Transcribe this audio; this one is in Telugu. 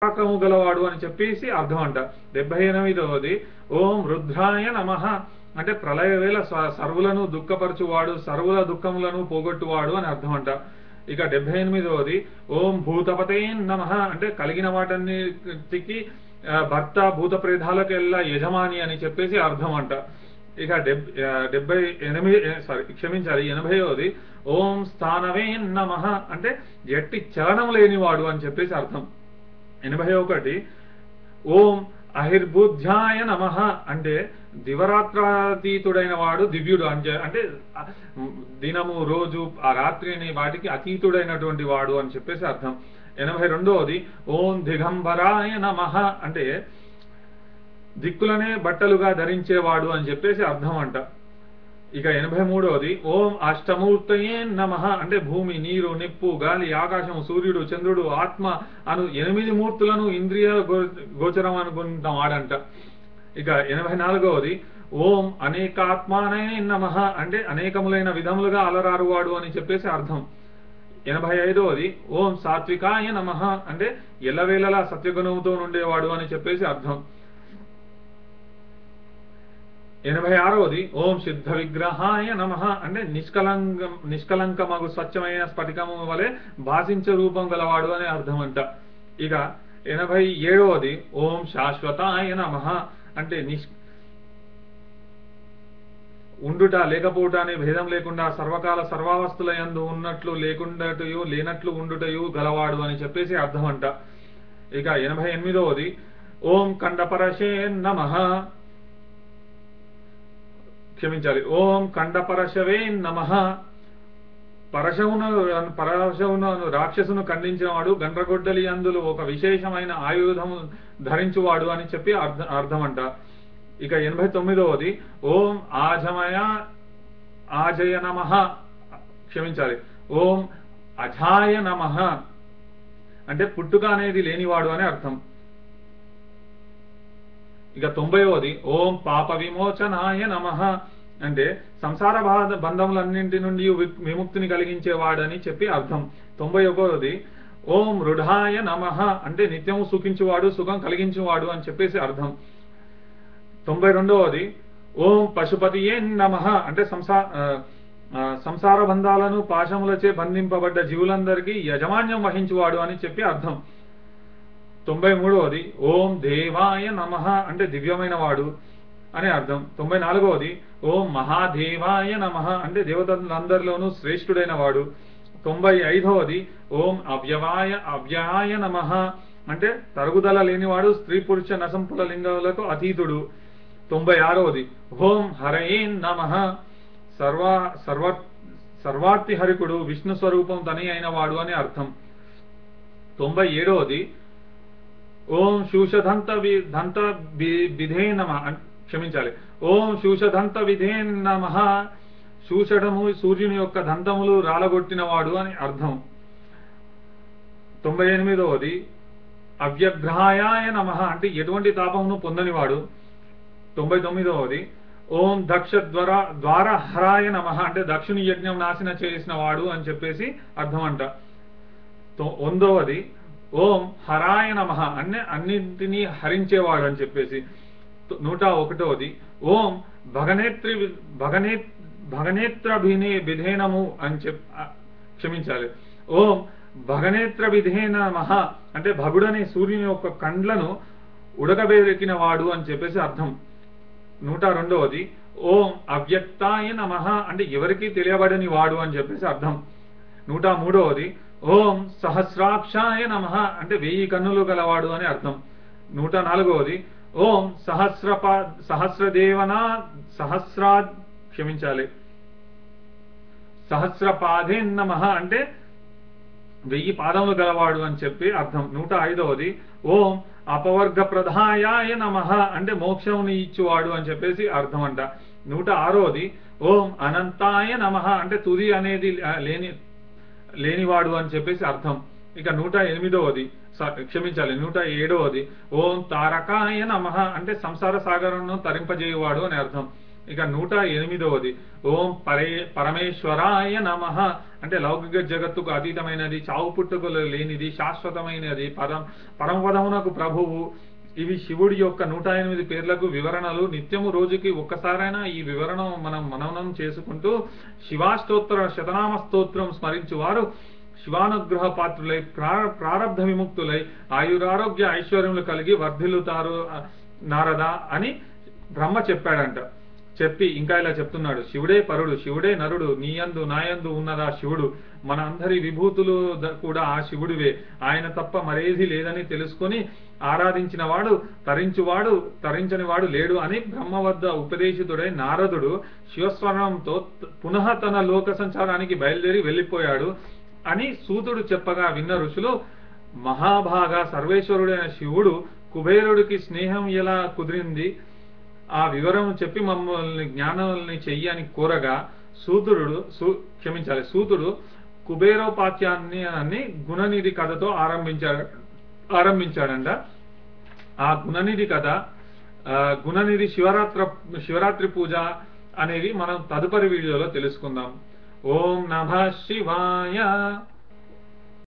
పరాక్రము గలవాడు అని చెప్పేసి అర్థం అంట. 78వది ఓం రుద్రాయ నమః అంటే ప్రళయ వేళ సర్వులను దుఃఖపరచువాడు, సర్వుల దుఃఖములను పోగొట్టువాడు అని అర్థం అంట. ఇక 78వది ఓం భూతపతే నమః అంటే కలిగిన వాటన్నిటికి భర్త, భూత ప్రేతాలకెల్లా యజమాని అని చెప్పేసి అర్థం అంట. ఇక 80వది ఓం స్థానవే నమః అంటే ఎట్టి చలనం లేనివాడు అని చెప్పేసి అర్థం. 81 ఓం అహిర్బుద్ధ్యాయ నమః అంటే దివరాత్రాతీతుడైన వాడు, దివ్యుడు అంటే దినము, రోజు, ఆ రాత్రిని వాటికి అతీతుడైనటువంటి వాడు అని చెప్పేసి అర్థం. 82వది ఓం దిగంబరాయ నమః అంటే దిక్కులనే బట్టలుగా ధరించేవాడు అని చెప్పేసి అర్థం అంట. ఇక 83వది ఓం అష్టమూర్తయే నమః అంటే భూమి, నీరు, నిప్పు, గాలి, ఆకాశం, సూర్యుడు, చంద్రుడు, ఆత్మ అను 8 మూర్తులను ఇంద్రియ గోచరం అనుకుంటాం వాడంట. ఇక 84వది ఓం అనేకాత్మానే నమః అంటే అనేకములైన విధములుగా అలరారువాడు అని చెప్పేసి అర్థం. 85వది ఓం సాత్వికాయ నమః అంటే ఎల్లవేళలా సత్యగుణంతో ఉండేవాడు అని చెప్పేసి అర్థం. 86వది ఓం సిద్ధ విగ్రహాయ నమః అంటే నిష్కలంకమగు స్వచ్ఛమైన స్ఫటికము వలె భాషించే రూపం గలవాడు అని అర్థం అంట. ఇక 87వది ఓం శాశ్వతాయ నమః అంటే ఉండుట లేకపోవట అనే భేదం లేకుండా సర్వకాల సర్వావస్థల యందు ఉన్నట్లు లేకుండాటయు లేనట్లు ఉండుటయు గలవాడు అని చెప్పేసి అర్థం అంట. ఇక 88వది ఓం కండపరశే నమః ఓం కండపరశవే నమః పరశవును రాక్షసును ఖండించిన వాడు, గండ్రగొడ్డలి అందులో ఒక విశేషమైన ఆయుధము ధరించువాడు అని చెప్పి అర్థమంట. ఇక 89వది ఓం ఆజయ నమః ఓం అజాయ నమః అంటే పుట్టుక అనేది లేనివాడు అని అర్థం. ఇక 90వది ఓం పాప విమోచనాయ నమః అంటే సంసార బంధములన్నింటి నుండి విముక్తిని కలిగించేవాడని చెప్పి అర్థం. 91వది ఓం రుఢాయ నమః అంటే నిత్యము సుఖించువాడు, సుఖం కలిగించువాడు అని చెప్పేసి అర్థం. 92వది ఓం పశుపతియే నమః అంటే సంసార బంధాలను పాశములచే బంధింపబడ్డ జీవులందరికీ యజమాన్యం వహించువాడు అని చెప్పి అర్థం. 93వది ఓం దేవాయ నమః అంటే దివ్యమైన వాడు అని అర్థం. 94వది ఓం మహాదేవాయ నమః అంటే దేవతలందరిలోనూ శ్రేష్ఠుడైన వాడు. 95వది ఓం అవ్యయాయ నమః అంటే తరుగుదల లేనివాడు, స్త్రీ పురుష నసంపుల లింగములకు అతీతుడు. 96వది ఓం హరయే నమః సర్వార్థి హరికుడు, విష్ణు స్వరూపం తని అయిన వాడు అని అర్థం. 97వది ఓం శూషదంత విధే నమః ఓం శూషదంత విధే నమః శూషడము సూర్యుని యొక్క దంతములు రాలగొట్టినవాడు అని అర్థం. 98వది అవ్యగ్రహాయ నమః అంటే ఎటువంటి తాపమును పొందనివాడు. 99వది ఓం దక్ష ద్వార హరాయ నమః అంటే దక్షుని యజ్ఞం నాశన చేసిన వాడు అని చెప్పేసి అర్థం అంట. 100వది ఓం హరాయ నమః అన్ని అన్నింటినీ హరించేవాడు అని చెప్పేసి. 101వది ఓం భగనేత్ర విధేనము అని ఓం భగనేత్ర విధేన నమః అంటే భగుడనే సూర్యుని యొక్క కండ్లను ఉడకబెరికిన వాడు అని చెప్పేసి అర్థం. 102వది ఓం అవ్యక్తాయ నమః అంటే ఎవరికి తెలియబడని వాడు అని చెప్పేసి అర్థం. 103వది ఓం సహస్రాక్షాయ నమః అంటే 1000 కన్నులు గలవాడు అని అర్థం. 104వది ఓం సహస్రపాదే నమః అంటే 1000 పాదములు గలవాడు అని చెప్పి అర్థం. 105వది ఓం అపవర్గ ప్రధాయాయ నమః అంటే మోక్షముని ఇచ్చువాడు అని చెప్పేసి అర్థం అంట. 106వది ఓం అనంతాయ నమః అంటే తుది అనేది లేనివాడు అని చెప్పేసి అర్థం. ఇక 107వది ఓం తారకాయ నమః అంటే సంసార సాగరంను తరింపజేయువాడు అని అర్థం. ఇక 108వది ఓం పరమేశ్వరాయ నమః అంటే లౌకిక జగత్తుకు అతీతమైనది, చావు పుట్టుకలు లేనిది, శాశ్వతమైనది, పరమపదమునకు ప్రభువు. ఇవి శివుడి యొక్క 108 పేర్లకు వివరణలు. నిత్యము రోజుకి ఒక్కసారైనా ఈ వివరణ మనం మననం చేసుకుంటూ శివాష్టోత్తర శతనామ స్తోత్రం స్మరించువారు శివానుగ్రహ పాత్రులై ప్రారబ్ధ విముక్తులై ఆయురారోగ్య ఐశ్వర్యములు కలిగి వర్ధిల్లుతారు నారద అని బ్రహ్మ చెప్పాడంట. చెప్పి ఇంకా ఇలా చెప్తున్నాడు, శివుడే పరుడు, శివుడే నరుడు, నీయందు నాయందు ఉన్నదా శివుడు, మన అందరి విభూతులు కూడా ఆ శివుడివే, ఆయన తప్ప మరేది లేదని తెలుసుకొని ఆరాధించిన వాడు తరించని వాడు లేడు అని బ్రహ్మ వద్ద ఉపదేశితుడై నారదుడు శివస్వరంతో పునః తన లోక సంచారానికి బయలుదేరి వెళ్ళిపోయాడు అని సూతుడు చెప్పగా విన్న ఋషులు, మహాభాగా సర్వేశ్వరుడైన శివుడు కుబేరుడికి స్నేహం ఎలా కుదిరింది, ఆ వివరం చెప్పి మమ్మల్ని జ్ఞానాలని చెయ్యి అని కోరగా సూతుడు కుబేరోపాఖ్యాన్ని గుణనిధి కథతో ఆరంభించాడంట. ఆ గుణనిధి కథ, గుణనిధి శివరాత్రి పూజ అనేవి మనం తదుపరి వీడియోలో తెలుసుకుందాం. ఓం నమః శివాయ.